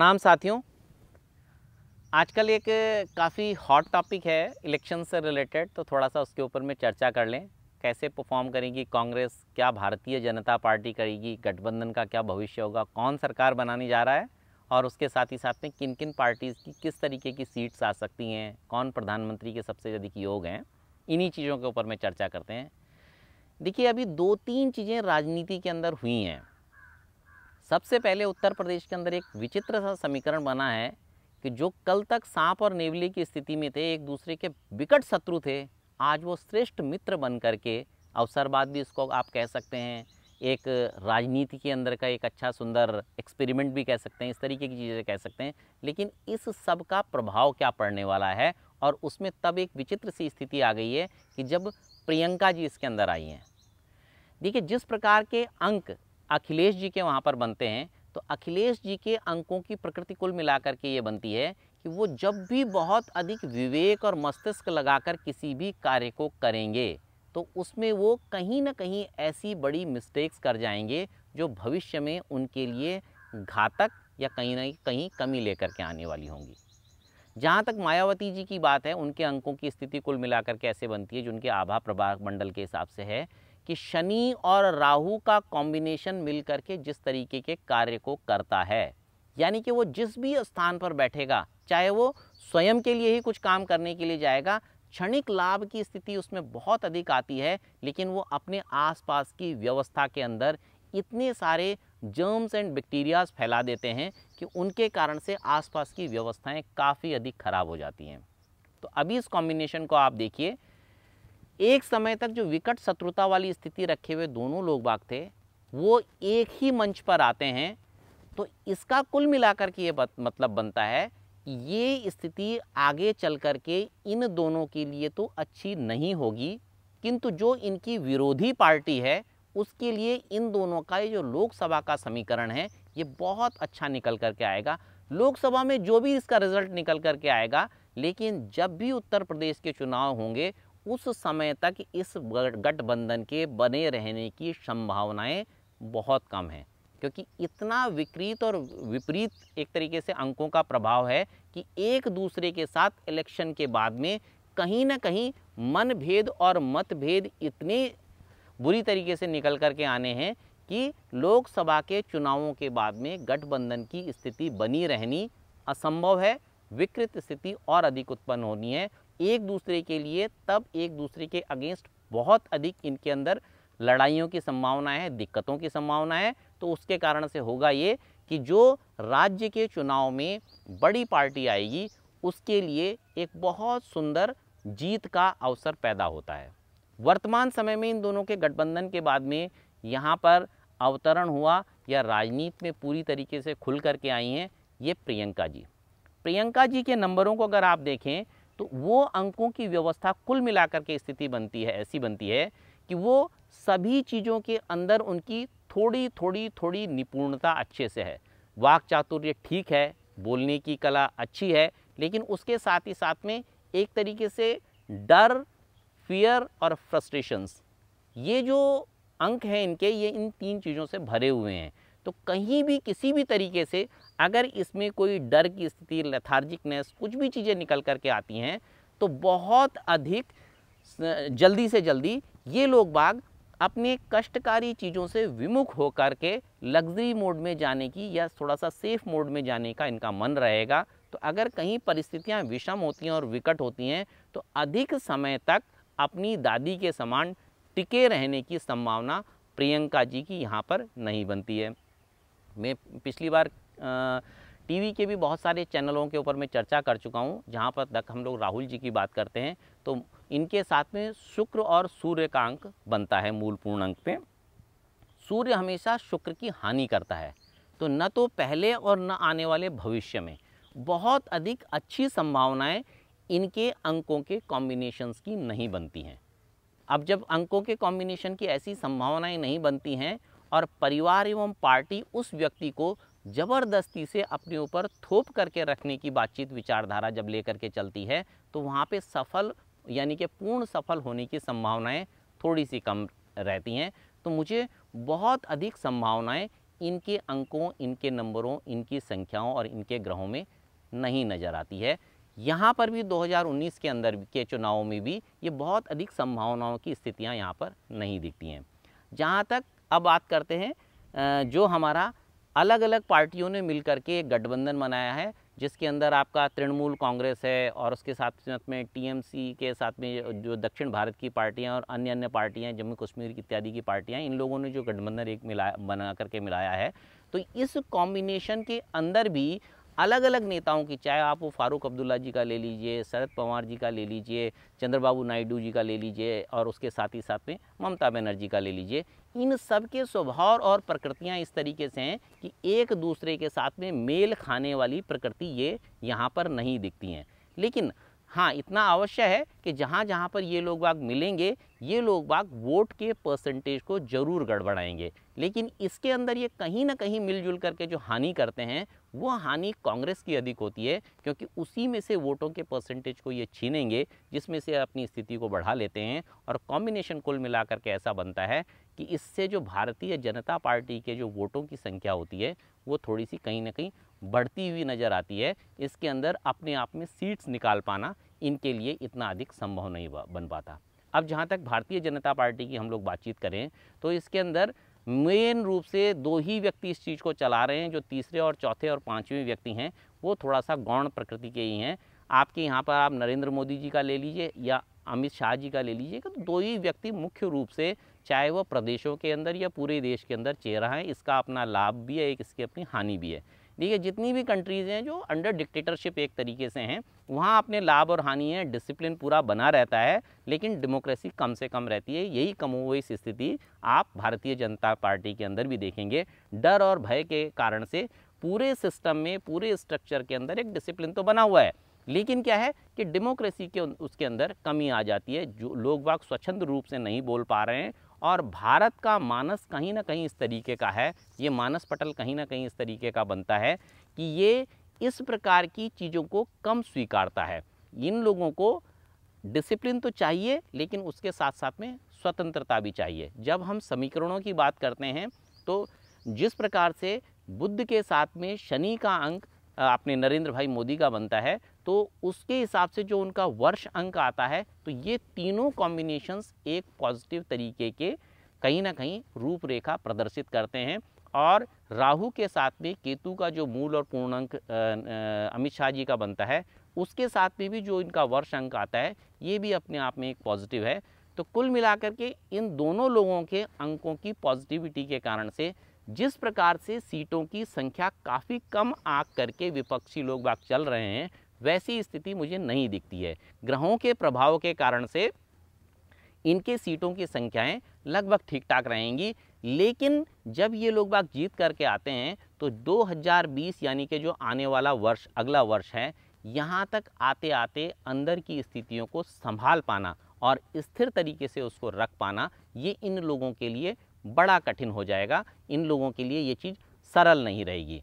प्रणाम साथियों। आजकल एक काफ़ी हॉट टॉपिक है इलेक्शन से रिलेटेड, तो थोड़ा सा उसके ऊपर में चर्चा कर लें। कैसे परफॉर्म करेगी कांग्रेस, क्या भारतीय जनता पार्टी करेगी, गठबंधन का क्या भविष्य होगा, कौन सरकार बनाने जा रहा है और उसके साथ ही साथ में किन किन पार्टीज़ की किस तरीके की सीट्स आ सकती हैं, कौन प्रधानमंत्री के सबसे अधिक योग हैं, इन्हीं चीज़ों के ऊपर में चर्चा करते हैं। देखिए, अभी दो तीन चीज़ें राजनीति के अंदर हुई हैं। सबसे पहले उत्तर प्रदेश के अंदर एक विचित्र सा समीकरण बना है कि जो कल तक सांप और नेवले की स्थिति में थे, एक दूसरे के विकट शत्रु थे, आज वो श्रेष्ठ मित्र बन करके, अवसरवाद भी इसको आप कह सकते हैं, एक राजनीति के अंदर का एक अच्छा सुंदर एक्सपेरिमेंट भी कह सकते हैं, इस तरीके की चीज़ें कह सकते हैं। लेकिन इस सब का प्रभाव क्या पड़ने वाला है, और उसमें तब एक विचित्र सी स्थिति आ गई है कि जब प्रियंका जी इसके अंदर आई हैं। देखिए, जिस प्रकार के अंक अखिलेश जी के वहाँ पर बनते हैं, तो अखिलेश जी के अंकों की प्रकृति कुल मिलाकर के ये बनती है कि वो जब भी बहुत अधिक विवेक और मस्तिष्क लगाकर किसी भी कार्य को करेंगे, तो उसमें वो कहीं ना कहीं ऐसी बड़ी मिस्टेक्स कर जाएंगे जो भविष्य में उनके लिए घातक या कहीं ना कहीं कमी लेकर के आने वाली होंगी। जहाँ तक मायावती जी की बात है, उनके अंकों की स्थिति कुल मिलाकर के ऐसे बनती है, जो उनके आभा प्रभाग मंडल के हिसाब से है कि शनि और राहु का कॉम्बिनेशन मिलकर के जिस तरीके के कार्य को करता है, यानी कि वो जिस भी स्थान पर बैठेगा, चाहे वो स्वयं के लिए ही कुछ काम करने के लिए जाएगा, क्षणिक लाभ की स्थिति उसमें बहुत अधिक आती है, लेकिन वो अपने आसपास की व्यवस्था के अंदर इतने सारे जर्म्स एंड बैक्टीरियाज फैला देते हैं कि उनके कारण से आसपास की व्यवस्थाएं काफ़ी अधिक खराब हो जाती हैं। तो अभी इस कॉम्बिनेशन को आप देखिए, एक समय तक जो विकट शत्रुता वाली स्थिति रखे हुए दोनों लोग बाग थे, वो एक ही मंच पर आते हैं। तो इसका कुल मिलाकर के ये मतलब बनता है कि ये स्थिति आगे चल कर के इन दोनों के लिए तो अच्छी नहीं होगी, किंतु जो इनकी विरोधी पार्टी है उसके लिए इन दोनों का ये जो लोकसभा का समीकरण है, ये बहुत अच्छा निकल कर के आएगा। लोकसभा में जो भी इसका रिजल्ट निकल कर के आएगा, लेकिन जब भी उत्तर प्रदेश के चुनाव होंगे, उस समय तक इस गठबंधन के बने रहने की संभावनाएं बहुत कम हैं, क्योंकि इतना विकृत और विपरीत एक तरीके से अंकों का प्रभाव है कि एक दूसरे के साथ इलेक्शन के बाद में कहीं ना कहीं मनभेद और मतभेद इतने बुरी तरीके से निकल कर के आने हैं कि लोकसभा के चुनावों के बाद में गठबंधन की स्थिति बनी रहनी असंभव है। विकृत स्थिति और अधिक उत्पन्न होनी है एक दूसरे के लिए, तब एक दूसरे के अगेंस्ट बहुत अधिक इनके अंदर लड़ाइयों की संभावना है, दिक्कतों की संभावना है। तो उसके कारण से होगा ये कि जो राज्य के चुनाव में बड़ी पार्टी आएगी, उसके लिए एक बहुत सुंदर जीत का अवसर पैदा होता है। वर्तमान समय में इन दोनों के गठबंधन के बाद में यहाँ पर अवतरण हुआ या राजनीति में पूरी तरीके से खुल करके आई हैं ये प्रियंका जी। प्रियंका जी के नंबरों को अगर आप देखें, तो वो अंकों की व्यवस्था कुल मिलाकर के स्थिति बनती है, ऐसी बनती है कि वो सभी चीज़ों के अंदर उनकी थोड़ी थोड़ी थोड़ी निपुणता अच्छे से है। वाक चातुर्य ठीक है, बोलने की कला अच्छी है, लेकिन उसके साथ ही साथ में एक तरीके से डर, फियर और फ्रस्ट्रेशंस, ये जो अंक हैं इनके, ये इन तीन चीज़ों से भरे हुए हैं। तो कहीं भी किसी भी तरीके से अगर इसमें कोई डर की स्थिति, लेथार्जिकनेस, कुछ भी चीज़ें निकल करके आती हैं, तो बहुत अधिक जल्दी से जल्दी ये लोग बाग अपने कष्टकारी चीज़ों से विमुख होकर के लग्जरी मोड में जाने की या थोड़ा सा सेफ मोड में जाने का इनका मन रहेगा। तो अगर कहीं परिस्थितियां विषम होती हैं और विकट होती हैं, तो अधिक समय तक अपनी दादी के समान टिके रहने की संभावना प्रियंका जी की यहाँ पर नहीं बनती है। मैं पिछली बार टीवी के भी बहुत सारे चैनलों के ऊपर मैं चर्चा कर चुका हूँ, जहाँ पर तक हम लोग राहुल जी की बात करते हैं, तो इनके साथ में शुक्र और सूर्य का अंक बनता है मूल पूर्ण अंक पे। सूर्य हमेशा शुक्र की हानि करता है, तो न तो पहले और न आने वाले भविष्य में बहुत अधिक अच्छी संभावनाएं इनके अंकों के कॉम्बिनेशंस की नहीं बनती हैं। अब जब अंकों के कॉम्बिनेशन की ऐसी संभावनाएं नहीं बनती हैं और परिवार एवं पार्टी उस व्यक्ति को ज़बरदस्ती से अपने ऊपर थोप करके रखने की बातचीत विचारधारा जब लेकर के चलती है, तो वहाँ पे सफल यानी कि पूर्ण सफल होने की संभावनाएं थोड़ी सी कम रहती हैं। तो मुझे बहुत अधिक संभावनाएं इनके अंकों, इनके नंबरों, इनकी संख्याओं और इनके ग्रहों में नहीं नज़र आती है। यहाँ पर भी 2019 के अंदर के चुनावों में भी ये बहुत अधिक संभावनाओं की स्थितियाँ यहाँ पर नहीं दिखती हैं। जहाँ तक अब बात करते हैं जो हमारा अलग अलग पार्टियों ने मिलकर के एक गठबंधन बनाया है, जिसके अंदर आपका तृणमूल कांग्रेस है और उसके साथ साथ में टीएमसी के साथ में जो दक्षिण भारत की पार्टियां और अन्य अन्य पार्टियां, जम्मू कश्मीर इत्यादि की पार्टियां, इन लोगों ने जो गठबंधन एक बना करके मिलाया है। तो इस कॉम्बिनेशन के अंदर भी अलग अलग नेताओं की, चाहे आप वो फारूक अब्दुल्ला जी का ले लीजिए, शरद पवार जी का ले लीजिए, चंद्रबाबू नायडू जी का ले लीजिए और उसके साथ ही साथ में ममता बनर्जी का ले लीजिए, इन सब के स्वभाव और प्रकृतियां इस तरीके से हैं कि एक दूसरे के साथ में मेल खाने वाली प्रकृति ये यहाँ पर नहीं दिखती हैं। लेकिन हाँ, इतना अवश्य है कि जहाँ जहाँ पर ये लोग बाग मिलेंगे, ये लोग बाग वोट के परसेंटेज को ज़रूर गड़बड़ाएंगे। लेकिन इसके अंदर ये कहीं ना कहीं मिलजुल करके जो हानि करते हैं, वो हानि कांग्रेस की अधिक होती है, क्योंकि उसी में से वोटों के परसेंटेज को ये छीनेंगे, जिसमें से अपनी स्थिति को बढ़ा लेते हैं। और कॉम्बिनेशन कुल मिलाकर के ऐसा बनता है कि इससे जो भारतीय जनता पार्टी के जो वोटों की संख्या होती है, वो थोड़ी सी कहीं ना कहीं बढ़ती हुई नज़र आती है। इसके अंदर अपने आप में सीट्स निकाल पाना इनके लिए इतना अधिक संभव नहीं बन पाता। अब जहाँ तक भारतीय जनता पार्टी की हम लोग बातचीत करें, तो इसके अंदर मेन रूप से दो ही व्यक्ति इस चीज़ को चला रहे हैं। जो तीसरे और चौथे और पांचवें व्यक्ति हैं, वो थोड़ा सा गौण प्रकृति के ही हैं। आपके यहाँ पर आप नरेंद्र मोदी जी का ले लीजिए या अमित शाह जी का ले लीजिएगा, तो दो ही व्यक्ति मुख्य रूप से, चाहे वह प्रदेशों के अंदर या पूरे देश के अंदर चेहरा है। इसका अपना लाभ भी है, एक इसकी अपनी हानि भी है। देखिए, जितनी भी कंट्रीज़ हैं जो अंडर डिक्टेटरशिप एक तरीके से हैं, वहाँ अपने लाभ और हानि है, डिसिप्लिन पूरा बना रहता है, लेकिन डेमोक्रेसी कम से कम रहती है। यही कमोवेश स्थिति आप भारतीय जनता पार्टी के अंदर भी देखेंगे। डर और भय के कारण से पूरे सिस्टम में, पूरे स्ट्रक्चर के अंदर एक डिसिप्लिन तो बना हुआ है, लेकिन क्या है कि डेमोक्रेसी के उसके अंदर कमी आ जाती है। जो लोग बाग स्वच्छंद रूप से नहीं बोल पा रहे हैं, और भारत का मानस कहीं ना कहीं इस तरीके का है, ये मानस पटल कहीं ना कहीं इस तरीके का बनता है कि ये इस प्रकार की चीज़ों को कम स्वीकारता है। इन लोगों को डिसिप्लिन तो चाहिए, लेकिन उसके साथ साथ में स्वतंत्रता भी चाहिए। जब हम समीकरणों की बात करते हैं, तो जिस प्रकार से बुध के साथ में शनि का अंक अपने नरेंद्र भाई मोदी का बनता है, तो उसके हिसाब से जो उनका वर्ष अंक आता है, तो ये तीनों कॉम्बिनेशंस एक पॉजिटिव तरीके के कहीं ना कहीं रूपरेखा प्रदर्शित करते हैं। और राहु के साथ में केतु का जो मूल और पूर्णांक अमित शाह जी का बनता है, उसके साथ में भी जो इनका वर्ष अंक आता है, ये भी अपने आप में एक पॉजिटिव है। तो कुल मिलाकर के इन दोनों लोगों के अंकों की पॉजिटिविटी के कारण से जिस प्रकार से सीटों की संख्या काफ़ी कम आंक करके विपक्षी लोग बाग चल रहे हैं, वैसी स्थिति मुझे नहीं दिखती है। ग्रहों के प्रभाव के कारण से इनके सीटों की संख्याएं लगभग ठीक ठाक रहेंगी, लेकिन जब ये लोग बाग जीत करके आते हैं, तो 2020 यानी कि जो आने वाला वर्ष, अगला वर्ष है, यहाँ तक आते आते अंदर की स्थितियों को संभाल पाना और स्थिर तरीके से उसको रख पाना, ये इन लोगों के लिए बड़ा कठिन हो जाएगा। इन लोगों के लिए ये चीज़ सरल नहीं रहेगी।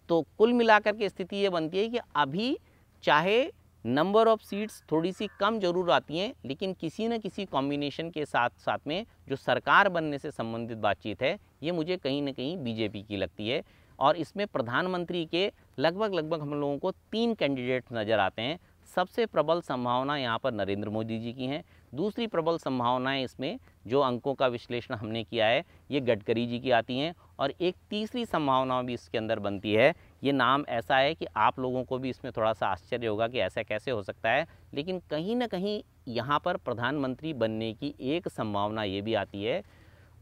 तो कुल मिलाकर के स्थिति ये बनती है कि अभी चाहे नंबर ऑफ सीट्स थोड़ी सी कम जरूर आती हैं, लेकिन किसी न किसी कॉम्बिनेशन के साथ साथ में जो सरकार बनने से संबंधित बातचीत है, ये मुझे कहीं ना कहीं बीजेपी की लगती है। और इसमें प्रधानमंत्री के लगभग हम लोगों को 3 कैंडिडेट नज़र आते हैं। सबसे प्रबल संभावना यहाँ पर नरेंद्र मोदी जी की हैं। दूसरी प्रबल संभावनाएं इसमें जो अंकों का विश्लेषण हमने किया है, ये गडकरी जी की आती हैं। और एक तीसरी संभावना भी इसके अंदर बनती है। ये नाम ऐसा है कि आप लोगों को भी इसमें थोड़ा सा आश्चर्य होगा कि ऐसा कैसे हो सकता है, लेकिन कहीं ना कहीं यहाँ पर प्रधानमंत्री बनने की एक संभावना ये भी आती है।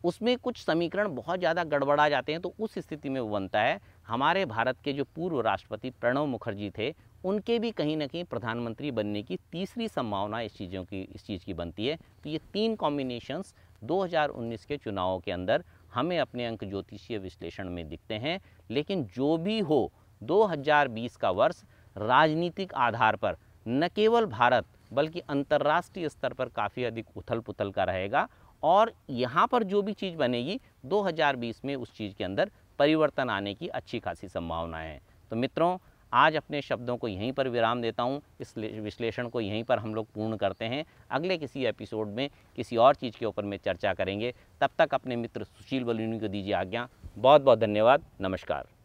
उसमें कुछ समीकरण बहुत ज़्यादा गड़बड़ा जाते हैं, तो उस स्थिति में वो बनता है। हमारे भारत के जो पूर्व राष्ट्रपति प्रणब मुखर्जी थे, उनके भी कहीं ना कहीं प्रधानमंत्री बनने की तीसरी संभावना इस चीज़ की बनती है। तो ये 3 कॉम्बिनेशंस 2019 के चुनावों के अंदर हमें अपने अंक ज्योतिषीय विश्लेषण में दिखते हैं। लेकिन जो भी हो, 2020 का वर्ष राजनीतिक आधार पर न केवल भारत बल्कि अंतर्राष्ट्रीय स्तर पर काफ़ी अधिक उथल पुथल का रहेगा। और यहाँ पर जो भी चीज़ बनेगी, 2020 में उस चीज़ के अंदर परिवर्तन आने की अच्छी खासी संभावना है। तो मित्रों, आज अपने शब्दों को यहीं पर विराम देता हूँ। इस विश्लेषण को यहीं पर हम लोग पूर्ण करते हैं। अगले किसी एपिसोड में किसी और चीज़ के ऊपर में चर्चा करेंगे। तब तक अपने मित्र सुशील बलूनी को दीजिए आज्ञा। बहुत बहुत धन्यवाद। नमस्कार।